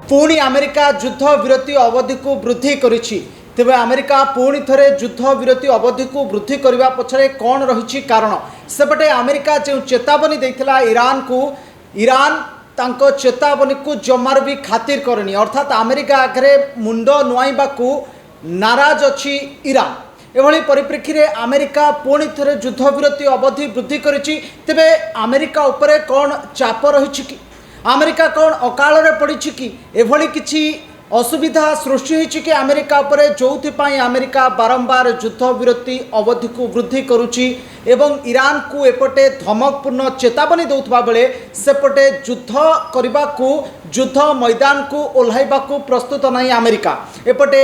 पुणी अमेरिका युद्ध विरति अवधि को वृद्धि करिछि। तेबे अमेरिका पुणी थरे युद्ध विरति अवधि को वृद्धि करने पछरे कौन रही कारण सेपटे अमेरिका जो चेतावनी देथिला ईरान को ईरान तांको चेतावनी को जमार भी खातिर करनी अर्थात अमेरिका आगे मुंड नुआइबा को नाराज अच्छी ईरान एभली परिप्रेक्षी रे अमेरिका पुणी थरे युद्ध विरति अवधि वृद्धि करिछि। तेबे अमेरिका उपरे कौन चाप रही कि अमेरिका कौन अकाल रे पड़ी कि एभली किछि असुविधा सृष्टि होइछि कि अमेरिका उपरे जोथिपाई अमेरिका बारंबार युद्ध विरति अवधि को वृद्धि करुछि एवं ईरान को एपटे धमकपूर्ण चेतावनी देउथबा बेले सेपटे युद्ध करबा को युद्ध मैदान को ओल्हाइबा को प्रस्तुत नहीं अमेरिका एपटे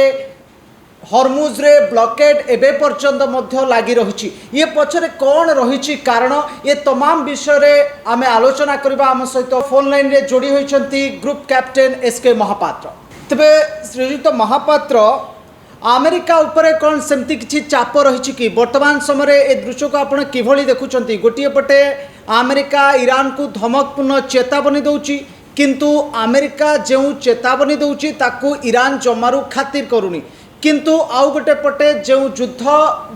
हरमुज रे ब्लॉकेड एबे पर्यंत मध्य लगी रही ये पछरे कौन रही कारण ये तमाम विषय रे आमे आलोचना करबा आम सहित फोन लाइन रे जोड़ी होइछंती ग्रुप कैप्टेन एसके महापात्र। तबे श्रीयुक्त महापात्र अमेरिका उपरे कौन सेमती किछि चाप रही कि वर्तमान समय ए दृश्य को आपण किभली देखुछंती गोटिए पटे अमेरिका ईरान को धमकपूर्ण चेतावनी दउची किंतु अमेरिका जो चेतावनी दउची ताकू ईरान जमारू खातिर करूनी किंतु आउ गोटे पटे जो युद्ध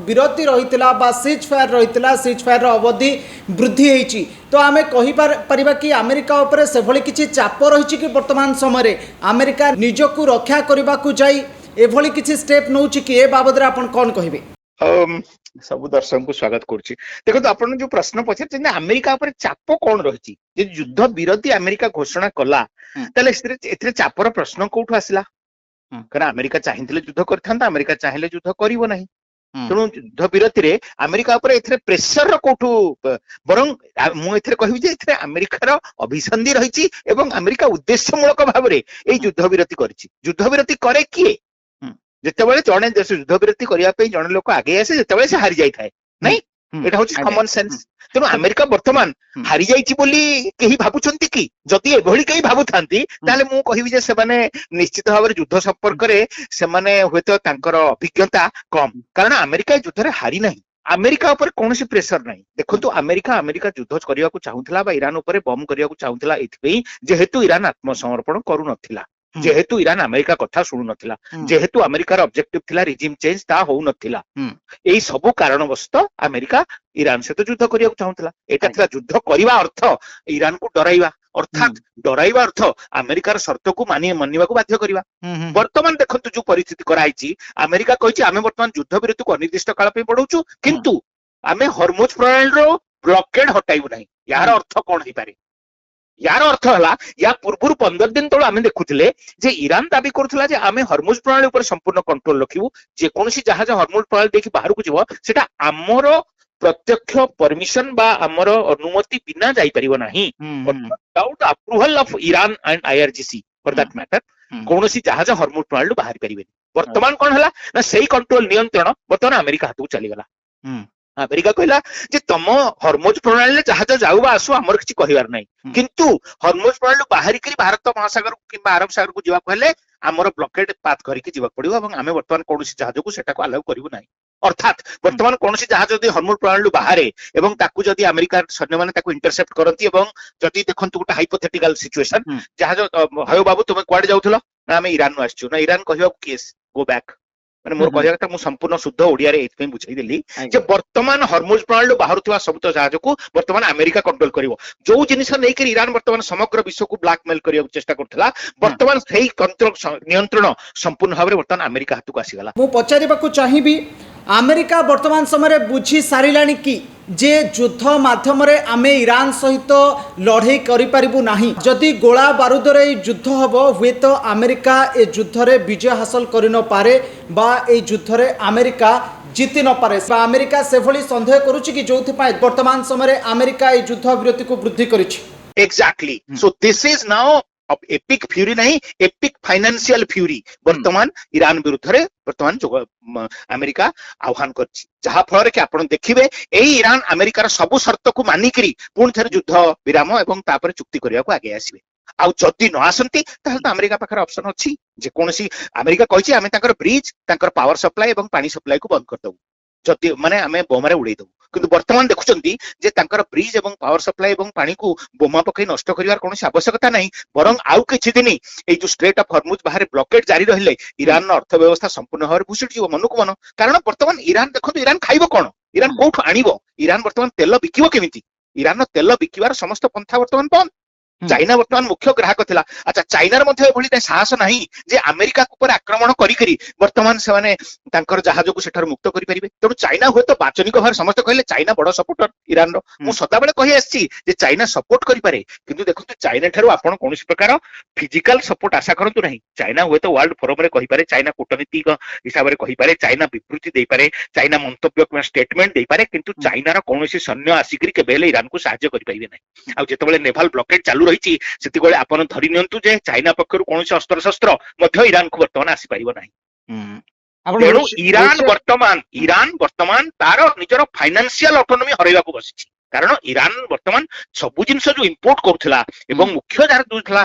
विरति रही सीज फायर अवधि वृद्धि होती तो आम कहीपर कि अमेरिका उपरे से भली किछि चाप रही कि वर्तमान समय अमेरिका निजको रक्षा करने को जाई एभली किछि स्टेप नउछि कि ए बाबद आपण कोन कहिबे। सब दर्शक को स्वागत करुछि। देखो आपण जो प्रश्न पछे अमेरिका ऊपर चाप कौन रही युद्ध विरति अमेरिका घोषणा कला ताले एथिरे चापर प्रश्न कोठु आसिला कारण अमेरिका चाहिए युद्ध करता अमेरिका चाहिए युद्ध करिवो नहीं तेणु युद्ध विरति रे अमेरिका ऊपर एथिरे प्रेशर कोठु बरं मु एथिरे कहबी जे एथिरे अमेरिकार अभिसंधि रहिछि एवं अमेरिका उद्देश्यमूलक भाव रे ए युद्ध विरति करिछि। युद्ध विरति करे किए जेतेबेले जणे देश युद्ध विरति करिया पे जणे लोक आगे आसे जेतेबेले से हारि जाई थाए नहीं एटा होछि कॉमन सेंस। तेणु अमेरिका वर्तमान हारि जाइछि बोली केही भाबुछंती कि जदि एभली केही भाबुथांती ताले मु कहिबी जे सेमाने निश्चित भाव युद्ध संपर्क रे सेमाने होतो तांकर अभिज्ञता कम कारण अमेरिका युद्ध रे हारि नाही अमेरिका ऊपर कौन प्रेसर नहीं। देखो अमेरिका युद्ध करने को चाहूला ईरान ऊपर बम करने को चाहूला एथि जेहेतु ईरान आत्मसमर्पण करू नथिला जेहेतु ईरान अमेरिका कथा शुणु नथिला जेहेतु अमेरिकार ऑब्जेक्टिव थिला रिजिम चेंज ता हो नथिला एई सब कारणवश अमेरिका ईरान से तो युद्ध करने को चाहूला एटा थिला युद्ध करबा अर्थ ईरान को डराइबा अर्थात डराइबा अर्थ अमेरिकार शर्त को मानिबा को बाध्य करबा। वर्तमान देखंतु जो परिस्थिति कराइछि अमेरिका कहिछि आमे वर्तमान युद्ध विरति को अनिर्दिष्ट काल पे बढ़ौछु किंतु आमे हरमुज प्रणाली रो ब्लॉकेड हटाइबु नहीं। यार अर्थ कोन हे पारे यार अर्थ है या पूर्व 15 दिन तले आम देखुले जे ईरान दाबी करुला जे आमे हरमुज प्रणाली उपर संपूर्ण कंट्रोल रखिबु जेकोसी जहाज हरमुज प्रणाली देखि बाहर को जीव सेटा आमर प्रत्यक्ष परमिशन बा आमर अनुमति बिना जाई परिबो नाही without approval of Iran and IRGC for that matter कोनोसी जहाज हरमुज प्रणाली बाहर परिबेनी। वर्तमान कोन हला ना सेही कंट्रोल नियंत्रण वर्तमान अमेरिका हाथ को चली गला। अमेरिका कहला जे तम हरमुज प्रणाली जहाज जाऊ बा आसु हमर किछि कहिवार नै किंतु हरमुज प्रणाली बाहरी करी भारत महासागर किंबा अरब सागर को जीवा कहले हमर ब्लॉकेड पाथ करिके जीवा पड़िबो एवं आमे वर्तमान कोनोसी जहाज को सेटा को अलाउ करिवो नै। अर्थात वर्तमान कोनोसी जहाज जदि हरमुज प्रणाली बाहरे एवं ताकू जदि अमेरिका सैन्य माने ताकू इंटरसेप्ट करंती एवं जदि देखंतु गोटे हाइपोथेटिकल सिचुएशन जहाज हयो बाबू तुमे क्वाड जाउथलो ना आमे ईरान नु आछछु ना ईरान कहियो केस गो बैक माने मोर कहया कथा मु संपूर्ण शुद्ध ओडिया रे एथि बुझाई देली जे वर्तमान हरमुज प्रणाली बाहर थिबा सब जहाज को वर्तमान अमेरिका कंट्रोल करिवो जो जिनिस नै कि ईरान वर्तमान समग्र विश्व को ब्लैकमेल करिया चेष्टा करथला वर्तमान सेही कंट्रोल नियंत्रण संपूर्ण भाव रे वर्तमान अमेरिका हाथ को आसी गला। मु पचारिबा को चाहिबी अमेरिका वर्तमान समय बुझी सारिलानी कि जे युद्ध माध्यम रे आमे ईरान सहित लड़ाई करि परिबु नाही जदि गोला बारूद रे युद्ध हबो हुए तो अमेरिका ए युद्ध रे विजय हासिल करि न पारे बा ए युद्ध रे अमेरिका जीति न पारे बा अमेरिका से भली संदेह करूछि कि जोथि पाए वर्तमान समय रे अमेरिका ए युद्ध विरति को वृद्धि करिछि। Exactly so this is now अब एपिक फ्यूरी नहीं एपिक फाइनेंशियल फ्यूरी वर्तमान ईरान विरुद्ध रे वर्तमान जो अमेरिका आह्वान करछि जहा फल कि आपण देखिबे एई ईरान अमेरिकार सब शर्त को मानिकरी पुणी थरे युद्ध विराम एवं तापर चुक्ति करिया को आगे आसीबे आउ जदि न आसंती ताहले तो अमेरिका पाखर ऑप्शन अछि जे कोनसी अमेरिका कहिछि आमे ताकर ब्रिज ताकर पावर सप्लाई एवं पानी सप्लाई को बंद कर दउ ଯଦି ମାନେ ଆମେ ବୋମାରେ ଉଡେଇ ଦବୁ କିନ୍ତୁ ବର୍ତ୍ତମାନ ଦେଖୁଛନ୍ତି ଯେ ତାଙ୍କର ବ୍ରିଜ ଏବଂ ପାୱାର ସପ୍ଲାଇ ଏବଂ ପାଣିକୁ ବୋମା ପକେଇ ନଷ୍ଟ କରିବାର କୌଣସି ଆବଶ୍ୟକତା ନାହିଁ ବରଂ ଆଉ କିଛି ଦିନ ଏଇ ଯୋଉ ଷ୍ଟ୍ରେଟ୍ ଅଫ୍ ହରମୁଜ ବାହାରେ ବ୍ଲକେଡ୍ ଜାରି ରହିଲେ ଇରାନର ଅର୍ଥ ବ୍ୟବସ୍ଥା ସମ୍ପୂର୍ଣ୍ଣ ଭାବରେ ଭୁଷୁଡି ଯିବ ମନକୁ ମନ କାରଣ ବର୍ତ୍ତମାନ ଇରାନ ଦେଖନ୍ତୁ ଇରାନ ଖାଇବ କଣ ଇରାନ କୋଉଠୁ ଆଣିବ ଇରାନ ବର୍ତ୍ତମାନ ତେଲ ବିକିବ କେମିତି ଇରାନର ତେଲ ବିକିବାର ସମସ୍ତ ପନ୍ଥା ବର୍ତ୍ତମାନ ବନ୍ଦ ଚାଇନା ବର୍ତ୍ତମାନ ମୁଖ୍ୟ ଗ୍ରାହକ ଥିଲା ଆଚ୍ଛା ଚାଇନାର ମଧ୍ୟ ଏଭଳି ସାହସ ନାହିଁ ଯେ ଆମେରିକା ଉପରେ ଆକ୍ରମଣ କରିକିରି ବର୍ତ୍ତମାନ ସେମାନେ ତାଙ୍କର ଜାହାଜକୁ ସେଠାରୁ ମୁକ୍ତ କରିପାରିବେ ତେଣୁ ଚାଇନା ହୁଏତ ବାଚନିକ ଭାବରେ ସମସ୍ତେ କହିଲେ ଚାଇନା ବଡ ସପୋର୍ଟର ଇରାନର ମୁଁ ସଦାବେଳେ କହି ଆସିଛି ଯେ ଚାଇନା ସପୋର୍ଟ କରିପାରେ କିନ୍ତୁ ଦେଖନ୍ତୁ ଚାଇନା ଠାରୁ ଆପଣ କୌଣସି ପ୍ରକାର ଫିଜିକାଲ ସପୋର୍ଟ ଆଶା କରନ୍ତୁ ନାହିଁ ଚାଇନା ହୁଏତ ୱାର୍ଲଡ ଫୋରମରେ କହିପାରେ ଚାଇନା କୂଟନୀତିକ ହିସାବରେ କହିପାରେ ଚାଇନା ବିବୃତ୍ତି ଦେଇପାରେ ଚାଇନା ମନ୍ତବ୍ୟ କିମ୍ବା ଷ୍ଟେଟମେଣ୍ଟ ଦେଇପାରେ କିନ୍ତୁ ଚାଇନାର କୌଣସି ସୈନ୍ୟ ଆସିକରି କେବେ ହେଲେ ଇରାନକୁ ସାହାଯ୍ୟ କରିପାରିବେ ନାହିଁ ଆଉ ଯେତେବେଳେ ନେଭାଲ ବ୍ଲକେଡ୍ ଚାଲୁ ରହିଛି ସେତେବେଳେ ଆପଣ ଧରି ନିଅନ୍ତୁ ଯେ ଚାଇନା ପକ୍ଷରୁ କୌଣସି ଅସ୍ତ୍ରଶସ୍ତ୍ର ମଧ୍ୟ ଇରାନକୁ ବର୍ତ୍ତମାନ ଆସିପାରିବ ନାହିଁ ତେଣୁ ଇରାନ ବର୍ତ୍ତମାନ ତାର ନିଜର ଫାଇନାନ୍ସିଆଲ ଅଟୋନୋମି ହରାଇବାକୁ ବସିଛି କାରଣ ଇରାନ ବର୍ତ୍ତମାନ ସବୁ ଜିନିଷ ଯୋଉ ଇମ୍ପୋର୍ଟ କରୁଥିଲା ଏବଂ ମୁଖ୍ୟ ଯାହାର ଯୋଉ ଥିଲା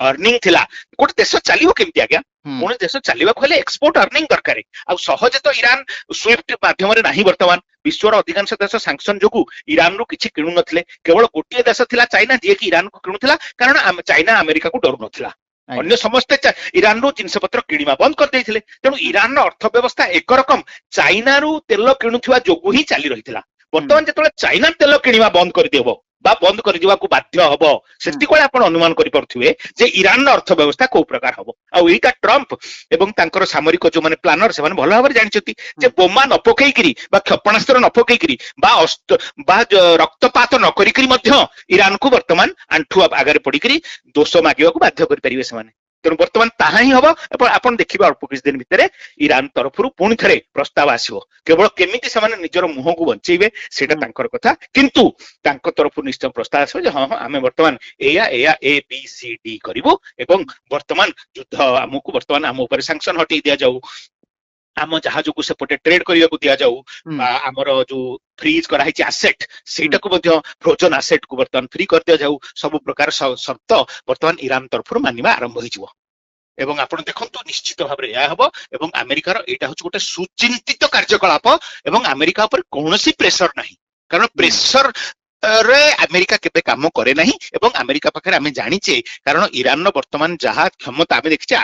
ଅର୍ନିଂ ଥିଲା ଗୋଟେ ଦେଶ ଚାଲିବ କେମିତି ଆଜ୍ଞା କୌଣସି ଦେଶ ଚାଲିବାକୁ ହେଲେ ଏକ୍ସପୋର୍ଟ ଅର୍ନିଂ ଦରକାର ଆଉ ସହଜେ ତ ଇରାନ ସୁଇଫ୍ଟ ମାଧ୍ୟମରେ ନାହିଁ ବର୍ତ୍ତମାନ ବିଶ୍ୱର ଅଧିକାଂଶ ଦେଶ ସାଂକ୍ସନ ଯୋଗୁଁ ଇରାନରୁ କିଛି କିଣୁନଥିଲେ କେବଳ ଗୋଟିଏ ଦେଶ ଥିଲା ଚାଇନା ଯିଏକି ଇରାନକୁ କିଣୁଥିଲା କାରଣ ଚାଇନା ଆମେରିକାକୁ ଡରୁନଥିଲା ଅନ୍ୟ ସମସ୍ତେ ଇରାନରୁ ଜିନିଷ ପତ୍ର କିଣିବା ବନ୍ଦ କରିଦେଇଥିଲେ ତେଣୁ ଇରାନର ଅର୍ଥ ବ୍ୟବସ୍ଥା ଏକରକମ ଚାଇନାରୁ ତେଲ କିଣୁଥିବା ଯୋଗୁଁ ହିଁ ଚାଲି ରହିଥିଲା ବର୍ତ୍ତମାନ ଯେତେବେଳେ ଚାଇନା ତେଲ କିଣିବା ବନ୍ଦ କରିଦେବ ବା ବନ୍ଦ କରିଯିବାକୁ ବାଧ୍ୟ ହବ ସେତିକିବେଳେ ଆପଣ ଅନୁମାନ କରିପାରୁଥିବେ ଯେ ଇରାନର ଅର୍ଥ ବ୍ୟବସ୍ଥା କୋଉ ପ୍ରକାର ହବ ଆଉ ଏଇଟା ଟ୍ରମ୍ପ ଏବଂ ତାଙ୍କର ସାମରିକ ଯୋଉମାନେ ପ୍ଲାନର ସେମାନେ ଭଲ ଭାବରେ ଜାଣିଛନ୍ତି ଯେ ବୋମା ନ ପକେଇକିରି ବା କ୍ଷେପଣାସ୍ତ୍ର ନ ପକେଇକିରି ବା ରକ୍ତପାତ ନ କରିକିରି ମଧ୍ୟ ଇରାନକୁ ବର୍ତ୍ତମାନ ଆଣ୍ଠୁ ଆଗରେ ପଡିକିରି ଦୋଷ ମାଗିବାକୁ ବାଧ୍ୟ କରିପାରିବେ ସେମାନେ ତେଣୁ ବର୍ତ୍ତମାନ ତାହା ହିଁ ହବ ଆପଣ ଦେଖିବେ ଅଳ୍ପ କିଛି ଦିନ ଭିତରେ ଇରାନ ତରଫରୁ ପୁଣି ଥରେ ପ୍ରସ୍ତାବ ଆସିବ କେବଳ କେମିତି ସେମାନେ ନିଜର ମୁହଁକୁ ବଞ୍ଚେଇବେ ସେଇଟା ତାଙ୍କର କଥା କିନ୍ତୁ ତାଙ୍କ ତରଫରୁ ନିଶ୍ଚୟ ପ୍ରସ୍ତାବ ଆସିବ ଯେ ହଁ ଆମେ ବର୍ତ୍ତମାନ ଏଇଆ ଏ ବି ସି ଡି କରିବୁ ଏବଂ ବର୍ତ୍ତମାନ ଯୁଦ୍ଧ ଆମକୁ ବର୍ତ୍ତମାନ ଆମ ଉପରେ ସାଂକ୍ସନ ହଟେଇ ଦିଆଯାଉ ଆମ ଜାହାଜକୁ ସେପଟେ ଟ୍ରେଡ୍ କରିବାକୁ ଦିଆଯାଉ ଆମର ଯୋଉ ଫ୍ରିଜ କରାହେଇଛି ଆସେଟ୍ ସେଇଟାକୁ ମଧ୍ୟ ଫ୍ରୋଜନ ଆସେଟ୍ କୁ ବର୍ତ୍ତମାନ ଫ୍ରି କରିଦିଆଯାଉ ସବୁ ପ୍ରକାର ସର୍ତ୍ତ ବର୍ତ୍ତମାନ ଇରାନ ତରଫରୁ ମାନିବା ଆରମ୍ଭ ହେଇଯିବ ଏବଂ ଆପଣ ଦେଖନ୍ତୁ ନିଶ୍ଚିତ ଭାବରେ ଏହା ହବ ଏବଂ ଆମେରିକାର ଏଇଟା ହଉଛି ଗୋଟେ ସୁଚିନ୍ତିତ କାର୍ଯ୍ୟକଳାପ ଏବଂ ଆମେରିକା ଉପରେ କୌଣସି ପ୍ରେସର ନାହିଁ କାରଣ ପ୍ରେସର ରେ ଆମେରିକା କେବେ କାମ କରେ ନାହିଁ ଏବଂ ଆମେରିକା ପାଖରେ ଆମେ ଜାଣିଛେ କାରଣ ଇରାନର ବର୍ତ୍ତମାନ ଯାହା କ୍ଷମତା ଆମେ ଦେଖିଛେ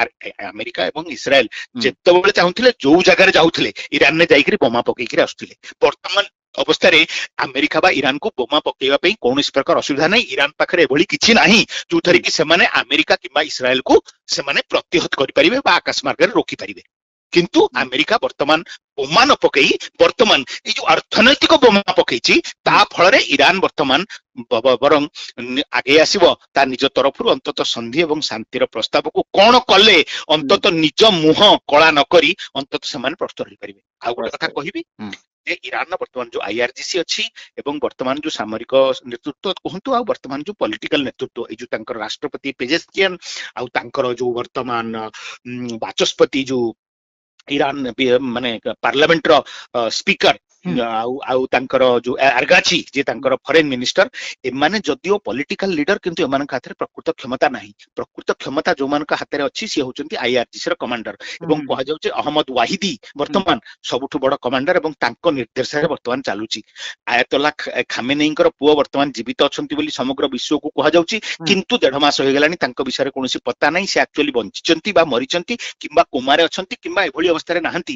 ଆମେରିକା ଏବଂ ଇସ୍ରାଏଲ ଯେତେବେଳେ ଚାହୁଁଥିଲେ ଯୋଉ ଜାଗାରେ ଯାଉଥିଲେ ଇରାନରେ ଯାଇକିରି ବୋମା ପକେଇକିରି ଆସୁଥିଲେ ବର୍ତ୍ତମାନ ଅବସ୍ଥାରେ ଆମେରିକା ବା ଇରାନକୁ ବୋମା ପକେଇବା ପାଇଁ କୌଣସି ପ୍ରକାର ଅସୁବିଧା ନାହିଁ ଇରାନ ପାଖରେ ଏଭଳି କିଛି ନାହିଁ ଯୋଉଥିରେ କି ସେମାନେ ଆମେରିକା କିମ୍ବା ଇସ୍ରାଏଲକୁ ସେମାନେ ପ୍ରତିହତ କରିପାରିବେ ବା ଆକାଶ ମାର୍ଗରେ ରୋକିପାରିବେ କିନ୍ତୁ ଆମେରିକା ବର୍ତ୍ତମାନ ବୋମା ନ ପକେଇ ବର୍ତ୍ତମାନ ଏଇ ଯୋଉ ଅର୍ଥନୈତିକ ବୋମା ପକେଇଛି ତା ଫଳରେ ଇରାନ ବର୍ତ୍ତମାନ ବରଂ ଆଗେଇ ଆସିବ ତା ନିଜ ତରଫରୁ ଅନ୍ତତଃ ସନ୍ଧି ଏବଂ ଶାନ୍ତିର ପ୍ରସ୍ତାବକୁ କଣ କଲେ ଅନ୍ତତଃ ନିଜ ମୁହଁ କଳା ନ କରି ଅନ୍ତତଃ ସେମାନେ ପ୍ରସ୍ତୁତ ହେଇପାରିବେ ଆଉ ଗୋଟେ କଥା କହିବି ଯେ ଇରାନର ବର୍ତ୍ତମାନ ଯୋଉ IRGC ଅଛି ଏବଂ ବର୍ତ୍ତମାନ ଯୋଉ ସାମରିକ ନେତୃତ୍ୱ କୁହନ୍ତୁ ଆଉ ବର୍ତ୍ତମାନ ଯୋଉ ପଲିଟିକାଲ ନେତୃତ୍ୱ ଏଇ ଯୋଉ ତାଙ୍କର ରାଷ୍ଟ୍ରପତି ପେଜେସ୍କିଆନ ଆଉ ତାଙ୍କର ଯୋଉ ବର୍ତ୍ତମାନ ବାଚସ୍ପତି ଯୋଉ ଇରାନ ମାନେ ପାର୍ଲାମେଣ୍ଟର ସ୍ପିକର ଆଉ ତାଙ୍କର ଯୋଉ ଆର୍ଗାଚି ଯେ ତାଙ୍କର ଫରେନ ମିନିଷ୍ଟର ଏମାନେ ଯଦିଓ ପଲିଟିକାଲ ଲିଡର କିନ୍ତୁ ଏମାନଙ୍କ ହାତରେ ପ୍ରକୃତ କ୍ଷମତା ନାହିଁ ପ୍ରକୃତ କ୍ଷମତା ଯୋଉମାନଙ୍କ ହାତରେ ଅଛି ସିଏ ହଉଛନ୍ତି IRGC ର କମାଣ୍ଡର ଏବଂ କୁହାଯାଉଛି ଅହମ୍ମଦ ୱାହିଦି ବର୍ତ୍ତମାନ ସବୁଠୁ ବଡ କମାଣ୍ଡର ଏବଂ ତାଙ୍କ ନିର୍ଦ୍ଦେଶରେ ବର୍ତ୍ତମାନ ଚାଲୁଛି ଆୟତୋଲା ଖାମେନେଇଙ୍କର ପୁଅ ବର୍ତ୍ତମାନ ଜୀବିତ ଅଛନ୍ତି ବୋଲି ସମଗ୍ର ବିଶ୍ୱକୁ କୁହାଯାଉଛି କିନ୍ତୁ 1.5 ମାସ ହେଇଗଲାଣି ତାଙ୍କ ବିଷୟରେ କୌଣସି ପତା ନାହିଁ ସେ ଆକ୍ଚୁଆଲି ବଞ୍ଚିଛନ୍ତି ବା ମରିଛନ୍ତି କିମ୍ବା କୋମାରେ ଅଛନ୍ତି କିମ୍ବା ଏଭଳି ଅବସ୍ଥାରେ ନାହାନ୍ତି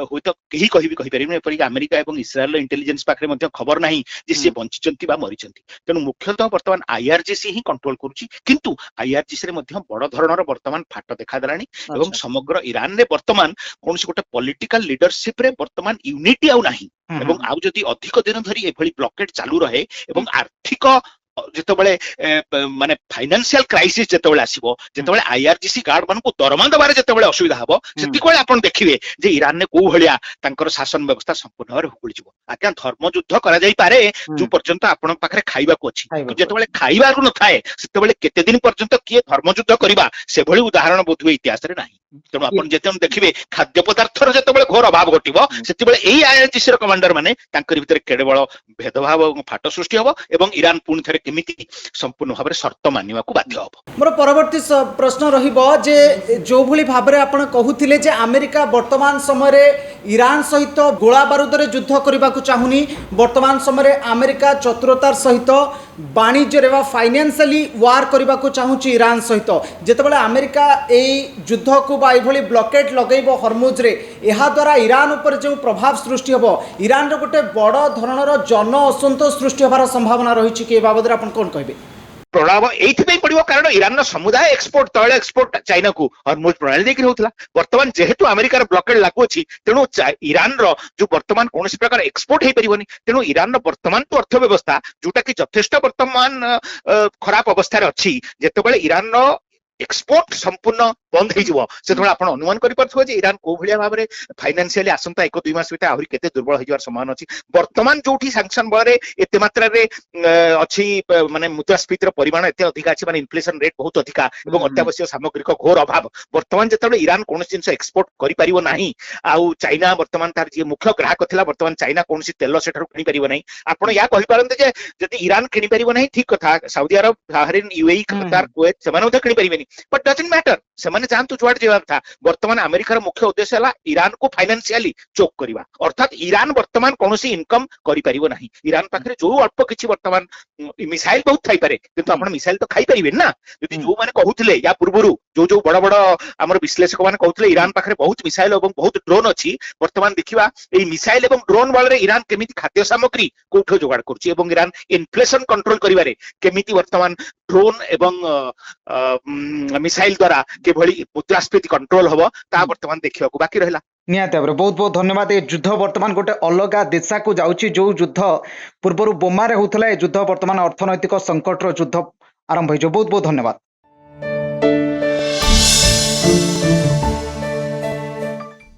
ହୁଏତ କେହି କହିପାରିବେନି ଏପରିକି ଆମେରିକା ଏବଂ ଇସ୍ରାଏଲର ଇଣ୍ଟେଲିଜେନ୍ସ ପାଖରେ ମଧ୍ୟ ଖବର ନାହିଁ ଯେ ସିଏ ବଞ୍ଚିଛନ୍ତି ବା ମରିଛନ୍ତି ତେଣୁ ମୁଖ୍ୟତଃ ବର୍ତ୍ତମାନ IRGC ହିଁ କଣ୍ଟ୍ରୋଲ କରୁଛି କିନ୍ତୁ IRGC ରେ ମଧ୍ୟ ବଡ ଧରଣର ବର୍ତ୍ତମାନ ଫାଟ ଦେଖାଦେଲାଣି ଏବଂ ସମଗ୍ର ଇରାନରେ ବର୍ତ୍ତମାନ କୌଣସି ଗୋଟେ ପଲିଟିକାଲ ଲିଡରସିପ ରେ ବର୍ତ୍ତମାନ ୟୁନିଟି ଆଉ ନାହିଁ ଏବଂ ଆଉ ଯଦି ଅଧିକ ଦିନ ଧରି ଏଭଳି ବ୍ଲକେଡ୍ ଚାଲୁ ରହେ ଏବଂ ଆର୍ଥିକ ଯେତେବେଳେ ମାନେ ଫାଇନାନ୍ସିଆଲ କ୍ରାଇସିସ୍ ଯେତେବେଳେ ଆସିବ ଯେତେବେଳେ IRGC ଗାର୍ଡ ମାନଙ୍କୁ ଦରମା ଦେବାରେ ଯେତେବେଳେ ଅସୁବିଧା ହବ ସେତିକିବେଳେ ଆପଣ ଦେଖିବେ ଯେ ଇରାନରେ କୋଉ ଭଳିଆ ତାଙ୍କର ଶାସନ ବ୍ୟବସ୍ଥା ସମ୍ପୂର୍ଣ୍ଣ ଭାବରେ ହୁକୁଳିଯିବ ଆଜ୍ଞା ଧର୍ମ ଯୁଦ୍ଧ କରାଯାଇପାରେ ଯୋଉ ପର୍ଯ୍ୟନ୍ତ ଆପଣଙ୍କ ପାଖରେ ଖାଇବାକୁ ଅଛି ଯେତେବେଳେ ଖାଇବାକୁ ନଥାଏ ସେତେବେଳେ କେତେ ଦିନ ପର୍ଯ୍ୟନ୍ତ କିଏ ଧର୍ମ ଯୁଦ୍ଧ କରିବା ସେଭଳି ଉଦାହରଣ ବୋଧହୁଏ ଇତିହାସରେ ନାହିଁ ତେଣୁ ଆପଣ ଯେତେବେଳେ ଦେଖିବେ ଖାଦ୍ୟ ପଦାର୍ଥର ଯେତେବେଳେ ଘୋର ଅଭାବ ଘଟିବ ସେତେବେଳେ ଏଇ IRGC ର କମାଣ୍ଡର ମାନେ ତାଙ୍କରି ଭିତରେ କେବଳ ଭେଦଭାବ ଏବଂ ଫାଟ ସୃଷ୍ଟି ହବ ଏବଂ ଇରାନ ପୁଣି ଥରେ କେମିତି ସମ୍ପୂର୍ଣ୍ଣ ଭାବରେ ସର୍ତ୍ତ ମାନିବାକୁ ବାଧ୍ୟ ହବ। ମୋର ପରବର୍ତ୍ତୀ ପ୍ରଶ୍ନ ରହିବ ଯେ ଯୋଉଭଳି ଭାବରେ ଆପଣ କହୁଥିଲେ ଯେ ଆମେରିକା ବର୍ତ୍ତମାନ ସମୟରେ ଇରାନ ସହିତ ଗୋଳା ବାରୁଦରେ ଯୁଦ୍ଧ କରିବାକୁ ଚାହୁଁନି, ବର୍ତ୍ତମାନ ସମୟରେ ଆମେରିକା ଚତୁରତାର ସହିତ ବାଣିଜ୍ୟରେ ବା ଫାଇନାନ୍ସିଆଲି ୱାର୍ କରିବାକୁ ଚାହୁଁଛି ଇରାନ ସହିତ। ଯେତେବେଳେ ଆମେରିକା এই যুদ্ধକୁ বা এইଭଳି ବ୍ଲକେଟ୍ ଲଗାଇବ ହରମୁଜରେ, ଏହାଦ୍ୱାରା ଇରାନ ଉପରେ ଯେଉଁ ପ୍ରଭାବ ସୃଷ୍ଟି ହେବ, ଇରାନର ଗୋଟେ ବଡ଼ ଧରଣର ଜନ ଅସନ୍ତୋଷ ସୃଷ୍ଟି ହେବାର ସମ୍ଭାବନା ରହିଛି କି ଏ ବାବଦରେ ଆପଣ କ'ଣ କହିବେ? ପ୍ରଭାବ ଏଇଥିପାଇଁ ପଡିବ କାରଣ ଇରାନର ସମୁଦାୟ ଏକ୍ସପୋର୍ଟ ତୈଳ ଏକ୍ସପୋର୍ଟ ଚାଇନାକୁ ହରମୁଜ ପ୍ରଣାଳୀ ଦେଇକି ରହୁଥିଲା। ବର୍ତ୍ତମାନ ଯେହେତୁ ଆମେରିକାର ବ୍ଲକେଡ୍ ଲାଗୁଅଛି ତେଣୁ ଇରାନର ଯୋଉ ବର୍ତ୍ତମାନ କୌଣସି ପ୍ରକାର ଏକ୍ସପୋର୍ଟ ହେଇପାରିବନି। ତେଣୁ ଇରାନର ବର୍ତ୍ତମାନ ତ ଅର୍ଥ ବ୍ୟବସ୍ଥା ଯୋଉଟା କି ଯଥେଷ୍ଟ ବର୍ତ୍ତମାନ ଖରାପ ଅବସ୍ଥାରେ ଅଛି, ଯେତେବେଳେ ଇରାନର ଏକ୍ସପୋର୍ଟ ସମ୍ପୂର୍ଣ୍ଣ ବନ୍ଦ ହେଇଯିବ ସେତେବେଳେ ଆପଣ ଅନୁମାନ କରିପାରୁଥିବେ ଯେ ଇରାନ କୋଉ ଭଳିଆ ଭାବରେ ଫାଇନାନ୍ସିଆଲି ଆସନ୍ତା 1-2 ମାସ ଭିତରେ ଆହୁରି କେତେ ଦୁର୍ବଳ ହେଇଯିବାର ସମ୍ଭାବନା ଅଛି। ବର୍ତ୍ତମାନ ଯୋଉଠି ସାଂକ୍ସନ ବଳରେ ଏତେ ମାତ୍ରାରେ ଅଛି ମାନେ ମୁଦ୍ରାସ୍ଫୀତିର ପରିମାଣ ଏତେ ଅଧିକା ଅଛି, ମାନେ ଇନଫ୍ଲେସନ ରେଟ୍ ବହୁତ ଅଧିକା ଏବଂ ଅତ୍ୟାବଶ୍ୟକ ସାମଗ୍ରିକ ଘୋର ଅଭାବ, ବର୍ତ୍ତମାନ ଯେତେବେଳେ ଇରାନ କୌଣସି ଜିନିଷ ଏକ୍ସପୋର୍ଟ କରିପାରିବ ନାହିଁ, ଆଉ ଚାଇନା ବର୍ତ୍ତମାନ ତାର ଯିଏ ମୁଖ୍ୟ ଗ୍ରାହକ ଥିଲା ବର୍ତ୍ତମାନ ଚାଇନା କୌଣସି ତେଲ ସେଠାରୁ କିଣିପାରିବ ନାହିଁ। ଆପଣ ଏହା କହିପାରନ୍ତି ଯେ ଯଦି ଇରାନ କିଣିପାରିବ ନାହିଁ ଠିକ କଥା, Saudi Arab, Bahrain, UAE, Qatar, Kuwait ସେମାନେ ମଧ୍ୟ କିଣିପାରିବେନି, ବଟ୍ ଡଜଣ୍ଟ ମ୍ୟାଟର, ସେମାନେ ଯାଆନ୍ତୁ ଯୁଆଡେ ଯିବା କଥା। ବର୍ତ୍ତମାନ ଆମେରିକାର ମୁଖ୍ୟ ଉଦ୍ଦେଶ୍ୟ ହେଲା ଇରାନକୁ ଫାଇନାନ୍ସିଆଲି ଚୋକ୍ କରିବା, ଅର୍ଥାତ ଇରାନ ବର୍ତ୍ତମାନ କୌଣସି ଇନକମ୍ କରିପାରିବ ନାହିଁ। ଇରାନ ପାଖରେ ଯୋଉ ଅଳ୍ପ କିଛି ବର୍ତ୍ତମାନ ମିସାଇଲ ବହୁତ ଥାଇପାରେ କିନ୍ତୁ ଆପଣ ମିସାଇଲ ତ ଖାଇପାରିବେନି ନା। ଯଦି ଯୋଉମାନେ କହୁଥିଲେ ୟା ପୂର୍ବରୁ ଯୋଉ ବଡ ବଡ ଆମର ବିଶ୍ଳେଷକ ମାନେ କହୁଥିଲେ ଇରାନ ପାଖରେ ବହୁତ ମିସାଇଲ ଏବଂ ବହୁତ ଡ୍ରୋନ୍ ଅଛି, ବର୍ତ୍ତମାନ ଦେଖିବା ଏଇ ମିସାଇଲ ଏବଂ ଡ୍ରୋନ୍ ବଳରେ ଇରାନ କେମିତି ଖାଦ୍ୟ ସାମଗ୍ରୀ କୋଉଠୁ ଯୋଗାଡ଼ କରୁଛି ଏବଂ ଇରାନ ଇନଫ୍ଲେସନ କଣ୍ଟ୍ରୋଲ କରିବାରେ କେମିତି ବର୍ତ୍ତମାନ ଡ୍ରୋନ୍ ଏବଂ ମିସାଇଲ ଦ୍ୱାରା କିଭଳି ମୁଦ୍ରାସ୍ଫୀତି କଣ୍ଟ୍ରୋଲ ହବ ତାହା ବର୍ତ୍ତମାନ ଦେଖିବାକୁ ବାକି ରହିଲା। ନିହାତି ଭାବରେ ବହୁତ ବହୁତ ଧନ୍ୟବାଦ। ଏ ଯୁଦ୍ଧ ବର୍ତ୍ତମାନ ଗୋଟେ ଅଲଗା ଦିଶାକୁ ଯାଉଛି। ଯୋଉ ଯୁଦ୍ଧ ପୂର୍ବରୁ ବୋମାରେ ହଉଥିଲା, ଏ ଯୁଦ୍ଧ ବର୍ତ୍ତମାନ ଅର୍ଥନୈତିକ ସଂକଟର ଯୁଦ୍ଧ ଆରମ୍ଭ ହେଇଯିବ। ବହୁତ ବହୁତ ଧନ୍ୟବାଦ।